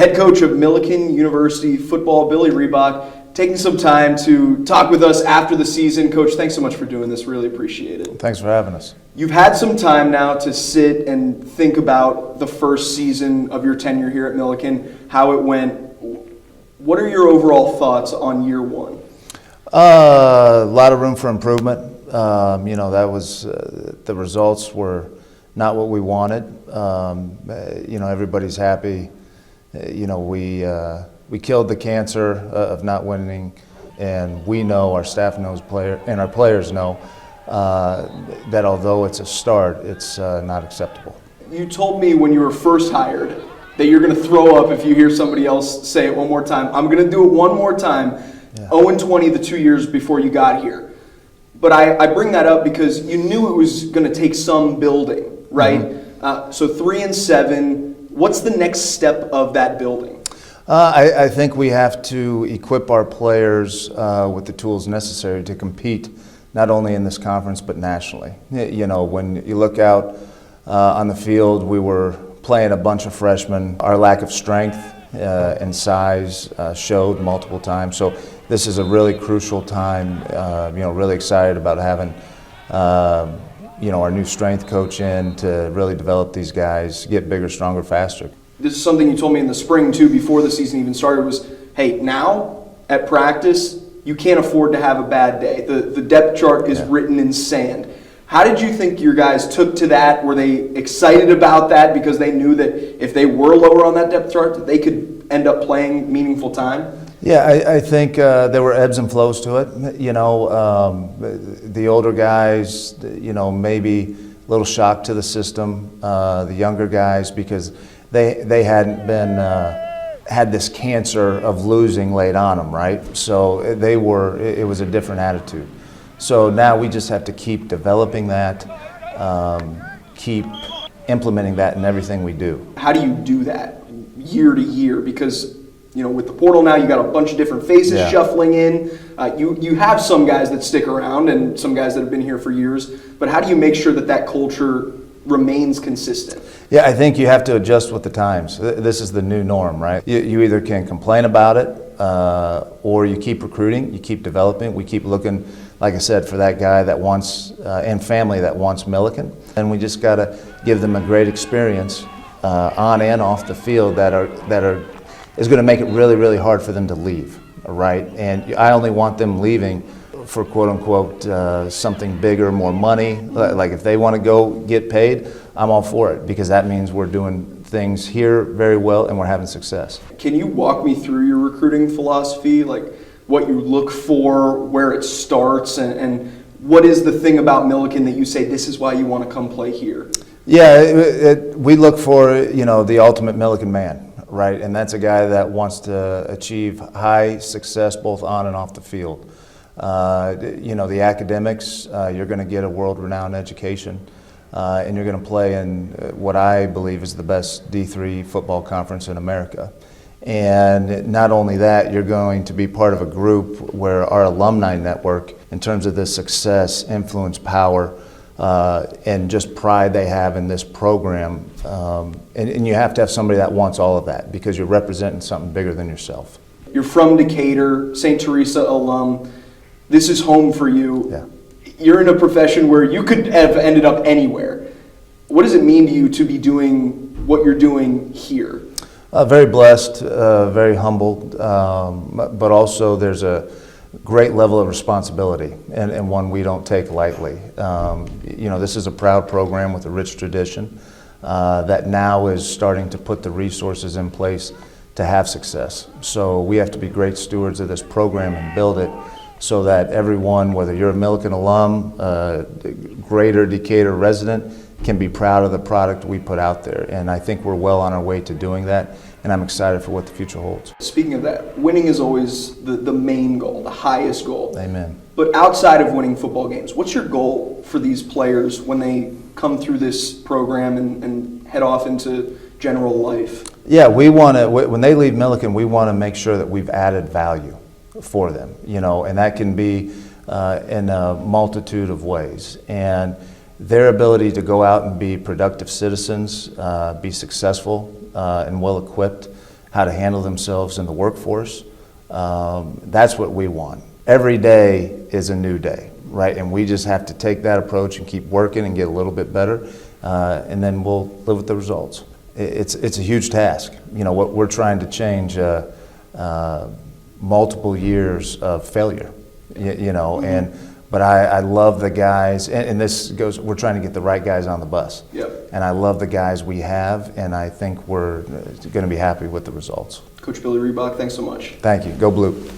Head coach of Millikin University football, Billy Riebock, taking some time to talk with us after the season. Coach, thanks so much for doing this. Really appreciate it. Thanks for having us. You've had some time now to sit and think about the first season of your tenure here at Millikin, how it went. What are your overall thoughts on year one? A lot of room for improvement. That was the results were not what we wanted. Everybody's happy. We killed the cancer of not winning, and we know, our staff knows, our players know that although it's a start, it's not acceptable. You told me when you were first hired that you're going to throw up if you hear somebody else say it one more time. I'm going to do it one more time. Yeah. 0-20 the 2 years before you got here. But I bring that up because you knew it was going to take some building, right? Mm-hmm. So 3-7. What's the next step of that building? I think we have to equip our players with the tools necessary to compete, not only in this conference but nationally. When you look out on the field, we were playing a bunch of freshmen. Our lack of strength and size showed multiple times. So this is a really crucial time. Really excited about having our new strength coach in to really develop these guys, get bigger, stronger, faster. This is something you told me in the spring too, before the season even started, was, hey, now at practice, you can't afford to have a bad day. The depth chart is written in sand. How did you think your guys took to that? Were they excited about that because they knew that if they were lower on that depth chart, that they could end up playing meaningful time? Yeah, I think there were ebbs and flows to it. The older guys, maybe a little shock to the system. The younger guys, because they hadn't been had this cancer of losing laid on them, right? So it was a different attitude. So now we just have to keep developing that, keep implementing that in everything we do. How do you do that year to year? Because with the portal now, you got a bunch of different faces shuffling in. You have some guys that stick around and some guys that have been here for years. But how do you make sure that culture remains consistent? Yeah, I think you have to adjust with the times. This is the new norm, right? You either can complain about it or you keep recruiting, you keep developing. We keep looking, like I said, for that guy that wants, and family that wants Millikin. And we just got to give them a great experience on and off the field that is going to make it really, really hard for them to leave, right? And I only want them leaving for quote-unquote something bigger, more money. Like if they want to go get paid, I'm all for it, because that means we're doing things here very well and we're having success. Can you walk me through your recruiting philosophy, like what you look for, where it starts, and what is the thing about Millikin that you say this is why you want to come play here? Yeah, we look for the ultimate Millikin man, right? And that's a guy that wants to achieve high success both on and off the field. The academics, you're going to get a world-renowned education, and you're going to play in what I believe is the best D3 football conference in America. And not only that, you're going to be part of a group where our alumni network, in terms of the success, influence, power, and just pride they have in this program. And you have to have somebody that wants all of that, because you're representing something bigger than yourself. You're from Decatur, St. Teresa alum. This is home for you. Yeah. You're in a profession where you could have ended up anywhere. What does it mean to you to be doing what you're doing here? Very blessed, very humbled, but also there's a great level of responsibility, and one we don't take lightly. This is a proud program with a rich tradition that now is starting to put the resources in place to have success. So we have to be great stewards of this program and build it so that everyone, whether you're a Millikin alum, greater Decatur resident, can be proud of the product we put out there. And I think we're well on our way to doing that, and I'm excited for what the future holds. Speaking of that, winning is always the main goal, the highest goal. Amen. But outside of winning football games, what's your goal for these players when they come through this program and head off into general life? Yeah, we want to, when they leave Millikin, we want to make sure that we've added value for them, and that can be in a multitude of ways. And their ability to go out and be productive citizens, be successful and well equipped, how to handle themselves in the workforce. That's what we want. Every day is a new day, right? And we just have to take that approach and keep working and get a little bit better, and then we'll live with the results. It's a huge task. You know, what we're trying to change multiple years of failure, you know, but I love the guys, and this goes, we're trying to get the right guys on the bus. Yep. And I love the guys we have, and I think we're going to be happy with the results. Coach Billy Riebock, thanks so much. Thank you. Go Blue.